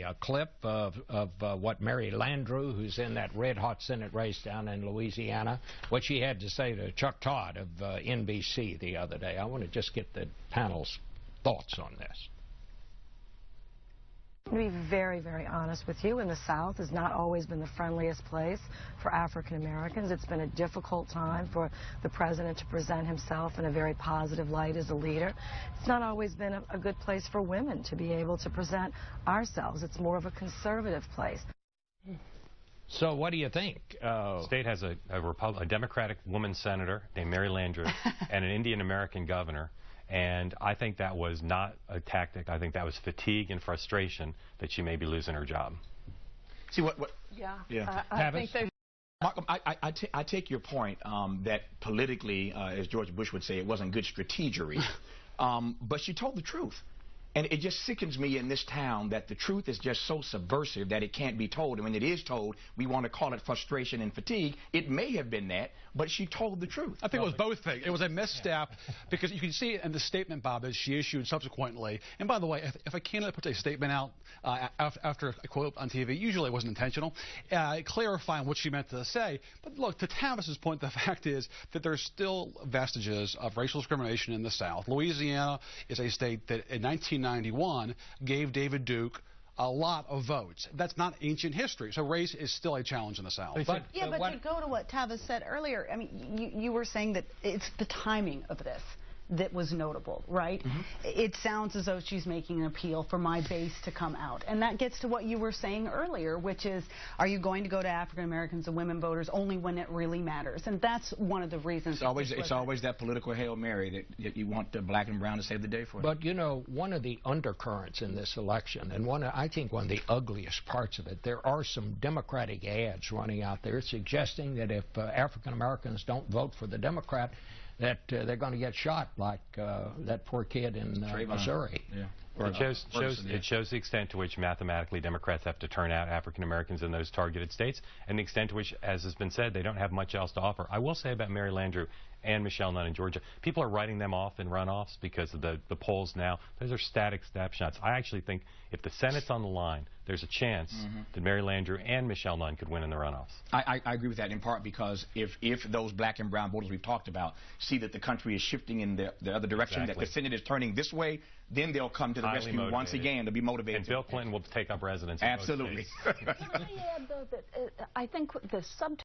A clip of what Mary Landrieu, who's in that red-hot Senate race down in Louisiana, what she had to say to Chuck Todd of NBC the other day. I want to just get the panel's thoughts on this. To be very, very honest with you, in the South has not always been the friendliest place for African Americans. It's been a difficult time for the president to present himself in a very positive light as a leader. It's not always been a good place for women to be able to present ourselves. It's more of a conservative place. So what do you think? The state has a Democratic woman senator named Mary Landrieu and an Indian American governor. And I think that was not a tactic. I think that was fatigue and frustration that she may be losing her job. See what? Yeah. I think there's. Malcolm, I take your point that politically, as George Bush would say, it wasn't good strategery. But she told the truth. And it just sickens me in this town that the truth is just so subversive that it can't be told. And when it is told, we want to call it frustration and fatigue. It may have been that, but she told the truth. I think it was both things. It was a misstep because you can see it in the statement, Bob, that she issued subsequently. And by the way, if a candidate puts a statement out after a quote on TV, usually it wasn't intentional, clarifying what she meant to say. But look, to Tavis's point, the fact is that there's still vestiges of racial discrimination in the South. Louisiana is a state that in 1991 gave David Duke a lot of votes. That's not ancient history. So race is still a challenge in the South. But to go to what Tavis said earlier, I mean, you were saying that it's the timing of this that was notable, right? Mm-hmm. It sounds as though she's making an appeal for my base to come out. And that gets to what you were saying earlier, which is, are you going to go to African Americans and women voters only when it really matters? And that's one of the reasons. It's always that political Hail Mary that you want the black and brown to save the day for. But, you know, one of the undercurrents in this election, and I think one of the ugliest parts of it, there are some Democratic ads running out there suggesting that if African Americans don't vote for the Democrat, that they're going to get shot like that poor kid in Missouri. Yeah. It shows the extent to which mathematically Democrats have to turn out African Americans in those targeted states, and the extent to which, as has been said, they don't have much else to offer. I will say about Mary Landrieu and Michelle Nunn in Georgia, people are writing them off in runoffs because of the polls now. Those are static snapshots. I actually think if the Senate's on the line, there's a chance that Mary Landrieu and Michelle Nunn could win in the runoffs. I agree with that in part because if those black and brown voters we've talked about see that the country is shifting in the other direction, that the Senate is turning this way, then they'll come to the rescue once again to be motivated. And Bill Clinton will take up residence. Absolutely. Can I add, though, that I think the subtext